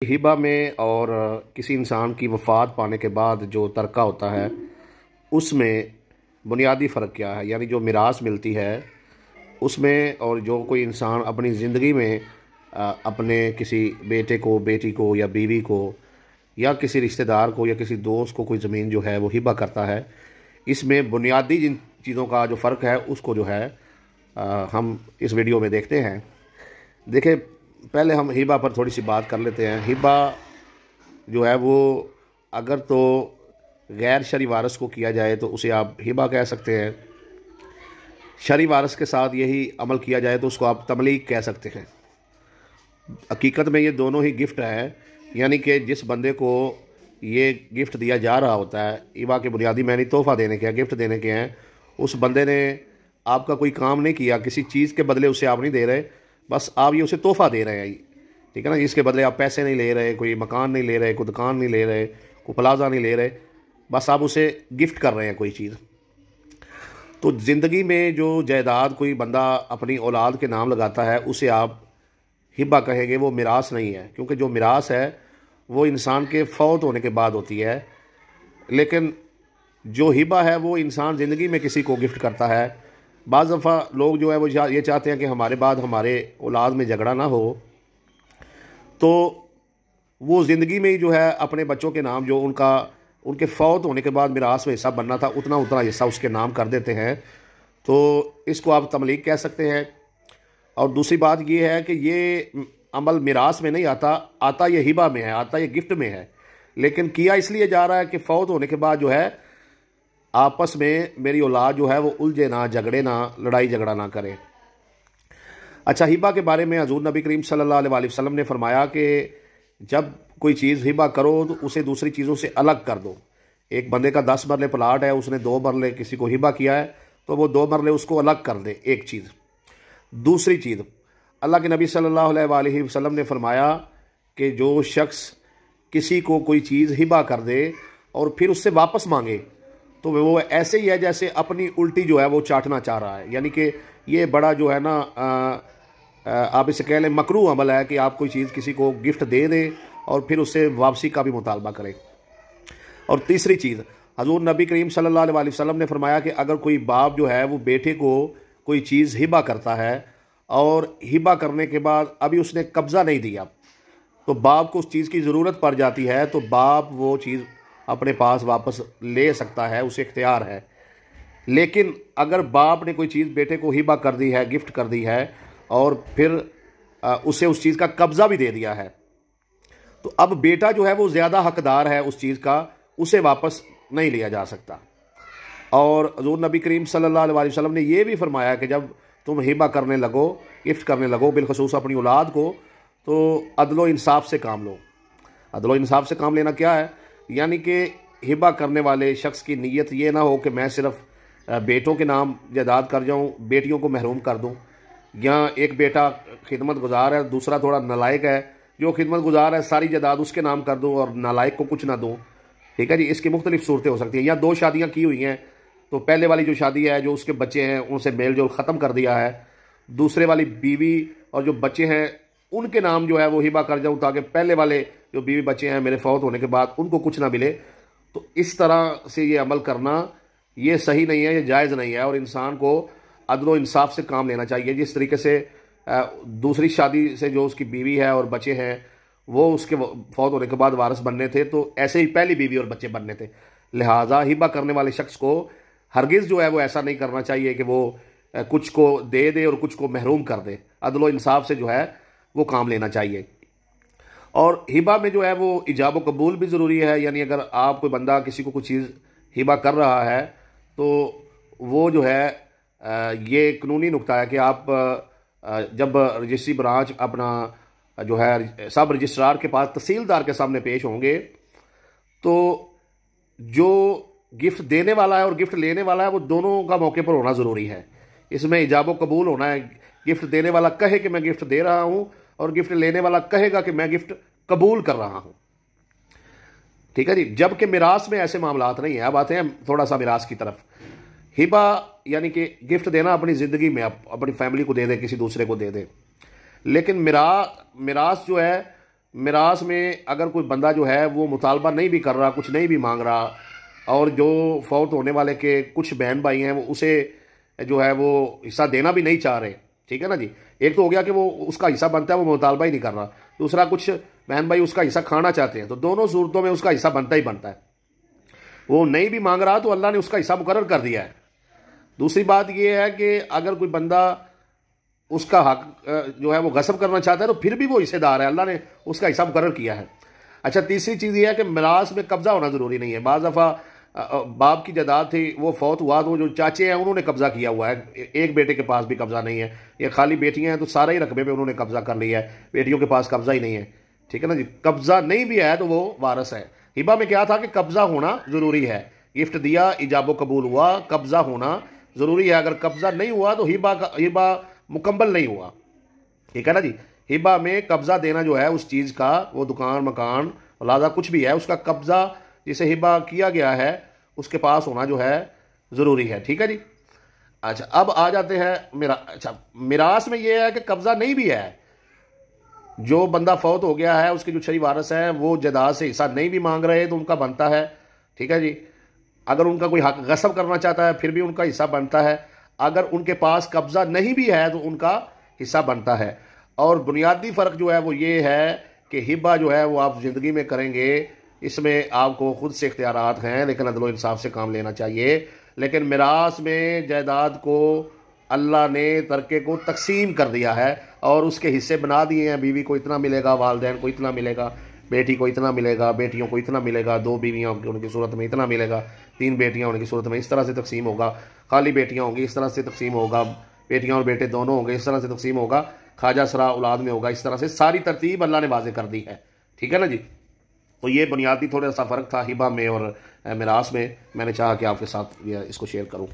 हिबा में और किसी इंसान की वफ़ात पाने के बाद जो तरका होता है उसमें बुनियादी फ़र्क क्या है। यानी जो मिरास मिलती है उसमें और जो कोई इंसान अपनी ज़िंदगी में अपने किसी बेटे को, बेटी को या बीवी को या किसी रिश्तेदार को या किसी दोस्त को कोई ज़मीन जो है वो हिबा करता है, इसमें बुनियादी जिन चीज़ों का जो फ़र्क है उसको जो है हम इस वीडियो में देखते हैं। देखिए, पहले हम हिबा पर थोड़ी सी बात कर लेते हैं। हिबा जो है वो अगर तो गैर शरई वारिस को किया जाए तो उसे आप हिबा कह सकते हैं। शरई वारिस के साथ यही अमल किया जाए तो उसको आप तमलीक कह सकते हैं। हकीकत में ये दोनों ही गिफ्ट है, यानी कि जिस बंदे को ये गिफ्ट दिया जा रहा होता है, हिबा के बुनियादी मैंने तोहफ़ा देने के हैं, गिफ्ट देने के हैं, उस बंदे ने आपका कोई काम नहीं किया, किसी चीज़ के बदले उसे आप नहीं दे रहे, बस आप ये उसे तोहफ़ा दे रहे हैं। ठीक है ना, इसके बदले आप पैसे नहीं ले रहे, कोई मकान नहीं ले रहे, कोई दुकान नहीं ले रहे, कोई प्लाजा नहीं ले रहे, बस आप उसे गिफ्ट कर रहे हैं कोई चीज़। तो ज़िंदगी में जो जायदाद कोई बंदा अपनी औलाद के नाम लगाता है उसे आप हिबा कहेंगे, वो मिरास नहीं है। क्योंकि जो मिरास है वो इंसान के फौत होने के बाद होती है, लेकिन जो हिबा है वो इंसान ज़िंदगी में किसी को गिफ्ट करता है। बाज़ दफ़ा लोग जो है वो ये चाहते हैं कि हमारे बाद हमारे औलाद में झगड़ा ना हो, तो वो ज़िंदगी में ही जो है अपने बच्चों के नाम जो उनके फौत होने के बाद मिरास में हिस्सा बनना था उतना उतना हिस्सा उसके नाम कर देते हैं। तो इसको आप तमलीक कह सकते हैं। और दूसरी बात ये है कि ये अमल मिरास में नहीं आता ये हिबा में है, आता ये गिफ्ट में है, लेकिन किया इसलिए जा रहा है कि फौत होने के बाद जो है आपस में मेरी औलाद जो है वो उलझे ना, झगड़े ना, लड़ाई झगड़ा ना करे। अच्छा, हिबा के बारे में हजूर नबी करीम सल्लल्लाहु अलैहि वसल्लम ने फरमाया कि जब कोई चीज़ हिबा करो तो उसे दूसरी चीज़ों से अलग कर दो। एक बंदे का 10 मरले प्लाट है, उसने 2 मरले किसी को हिबा किया है, तो वो 2 मरले उसको अलग कर दे। एक चीज़। दूसरी चीज़, अल्लाह के नबी सल्लल्लाहु अलैहि वसल्लम ने फरमाया कि जो शख्स किसी को कोई चीज़ हिबा कर दे और फिर उससे वापस मांगे तो वो ऐसे ही है जैसे अपनी उल्टी जो है वो चाटना चाह रहा है। यानी कि ये बड़ा जो है ना आप इसे कह लें मकरू अमल है कि आप कोई चीज़ किसी को गिफ्ट दे दें और फिर उससे वापसी का भी मुतालबा करें। और तीसरी चीज़, हजूर नबी करीम सल्लल्लाहु अलैहि वसल्लम ने फरमाया कि अगर कोई बाप जो है वो बेटे को कोई चीज़ हिबा करता है और हिबा करने के बाद अभी उसने कब्ज़ा नहीं दिया, तो बाप को उस चीज़ की ज़रूरत पड़ जाती है, तो बाप वो चीज़ अपने पास वापस ले सकता है, उसे इख्तियार है। लेकिन अगर बाप ने कोई चीज़ बेटे को हिबा कर दी है, गिफ्ट कर दी है और फिर उसे उस चीज़ का कब्ज़ा भी दे दिया है, तो अब बेटा जो है वो ज़्यादा हकदार है उस चीज़ का, उसे वापस नहीं लिया जा सकता। और हज़ूर नबी करीम सल्लल्लाहु अलैहि वसल्लम ने यह भी फरमाया कि जब तुम हिबा करने लगो, गिफ्ट करने लगो, बिलखसूस अपनी औलाद को, तो अदलो इंसाफ से काम लो। अदलो इंसाफ से काम लेना क्या है? यानी कि हिबा करने वाले शख्स की नीयत ये ना हो कि मैं सिर्फ बेटों के नाम जायदाद कर जाऊँ, बेटियों को महरूम कर दूँ, या एक बेटा खिदमत गुजार है, दूसरा थोड़ा नालायक है, जो खिदमत गुजार है सारी जायदाद उसके नाम कर दूँ और नालायक को कुछ ना दूँ। ठीक है जी, इसकी मुख्तलिफ सूरतें हो सकती हैं। या 2 शादियाँ की हुई हैं, तो पहले वाली जो शादी है, जो उसके बच्चे हैं उनसे मेल जोल ख़त्म कर दिया है, दूसरे वाली बीवी और जो बच्चे हैं उनके नाम जो है वो हिबा कर जाऊँ ताकि पहले वाले जो बीवी बच्चे हैं मेरे फौत होने के बाद उनको कुछ ना मिले। तो इस तरह से ये अमल करना ये सही नहीं है, ये जायज़ नहीं है, और इंसान को अदल व इंसाफ से काम लेना चाहिए। जिस तरीके से दूसरी शादी से जो उसकी बीवी है और बच्चे हैं वो उसके फौत होने के बाद वारिस बनने थे, तो ऐसे ही पहली बीवी और बच्चे बनने थे। लिहाजा हिबा करने वाले शख्स को हरगिज़ जो है वो ऐसा नहीं करना चाहिए कि वो कुछ को दे दे और कुछ को महरूम कर दे। अदल व इंसाफ से जो है वो काम लेना चाहिए। और हिबा में जो है वो इजाब व कबूल भी ज़रूरी है। यानी अगर आप कोई बंदा किसी को कुछ चीज़ हिबा कर रहा है तो वो जो है ये कानूनी नुक्ता है कि आप जब रजिस्ट्री ब्रांच अपना जो है सब रजिस्ट्रार के पास तहसीलदार के सामने पेश होंगे, तो जो गिफ्ट देने वाला है और गिफ्ट लेने वाला है वो दोनों का मौके पर होना ज़रूरी है। इसमें इजाब व कबूल होना है। गिफ्ट देने वाला कहे कि मैं गिफ्ट दे रहा हूँ और गिफ्ट लेने वाला कहेगा कि मैं गिफ्ट कबूल कर रहा हूँ। ठीक है जी, जबकि मिरास में ऐसे मामलात नहीं है। अब आते हैं थोड़ा सा मिरास की तरफ। हिबा यानी कि गिफ्ट देना अपनी ज़िंदगी में, अपनी फैमिली को दे दे, किसी दूसरे को दे दे। लेकिन मिरास जो है मिरास में अगर कोई बंदा जो है वो मुतालबा नहीं भी कर रहा, कुछ नहीं भी मांग रहा, और जो फौत होने वाले के कुछ बहन भाई हैं वो उसे जो है वो हिस्सा देना भी नहीं चाह रहे, ठीक है ना जी। एक तो हो गया कि वो उसका हिस्सा बनता है, वो मुतालबा ही नहीं कर रहा। दूसरा, कुछ बहन भाई उसका हिस्सा खाना चाहते हैं, तो दोनों सूरतों में उसका हिस्सा बनता ही बनता है। वो नहीं भी मांग रहा तो अल्लाह ने उसका हिस्सा मुकर्रर कर दिया है। दूसरी बात यह है कि अगर कोई बंदा उसका हक जो है वो गसब करना चाहता है तो फिर भी वो हिस्सेदार है, अल्लाह ने उसका हिस्सा मुकर्रर किया है। अच्छा, तीसरी चीज़ ये है कि मिरास में कब्जा होना ज़रूरी नहीं है। बाज़ दफ़ा बाप की जायदाद थी, वो फौत हुआ तो जो चाचे हैं उन्होंने कब्जा किया हुआ है, एक बेटे के पास भी कब्जा नहीं है, ये खाली बेटियां हैं तो सारे ही रकबे पे उन्होंने कब्जा कर लिया है, बेटियों के पास कब्जा ही नहीं है, ठीक है ना जी। कब्जा नहीं भी है तो वो वारस है। हिबा में क्या था कि कब्जा होना ज़रूरी है, गिफ्ट दिया, इजाबो कबूल हुआ, कब्जा होना ज़रूरी है। अगर कब्जा नहीं हुआ तो हिबा मुकम्मल नहीं हुआ, ठीक है ना जी। हिबा में कब्जा देना जो है उस चीज़ का, वो दुकान, मकान, औलादा कुछ भी है, उसका कब्जा जिसे हिबा किया गया है उसके पास होना जो है ज़रूरी है, ठीक है जी। अच्छा, अब आ जाते हैं मिरास में ये है कि कब्जा नहीं भी है, जो बंदा फौत हो गया है उसके जो शरी वारस हैं वो जायदाद से हिस्सा नहीं भी मांग रहे तो उनका बनता है, ठीक है जी। अगर उनका कोई हक गसब करना चाहता है फिर भी उनका हिस्सा बनता है। अगर उनके पास कब्जा नहीं भी है तो उनका हिस्सा बनता है। और बुनियादी फ़र्क जो है वो ये है कि हिबा जो है वो आप ज़िंदगी में करेंगे, इसमें आपको खुद से इख्तियारात हैं, लेकिन अदल इंसाफ से काम लेना चाहिए। लेकिन मिरास में जायदाद को अल्लाह ने तरके को तकसीम कर दिया है और उसके हिस्से बना दिए हैं। बीवी को इतना मिलेगा, वालिदैन को इतना मिलेगा, बेटी को इतना मिलेगा, बेटियों को इतना मिलेगा, 2 बीवियाँ होंगी उनकी सूरत में इतना मिलेगा, 3 बेटियाँ होने की सूरत में इस तरह से तकसीम होगा, खाली बेटियाँ होंगी इस तरह से तकसीम होगा, बेटियाँ और बेटे दोनों होंगे इस तरह से तकसीम होगा, ख्वाजा सरा औलाद में होगा, इस तरह से सारी तरतीब अल्लाह ने वाज़ेह कर दी है, ठीक है ना जी। तो ये बुनियादी थोड़ा सा फ़र्क था हिबा में और मिरास में, मैंने चाहा कि आपके साथ इसको शेयर करूँ।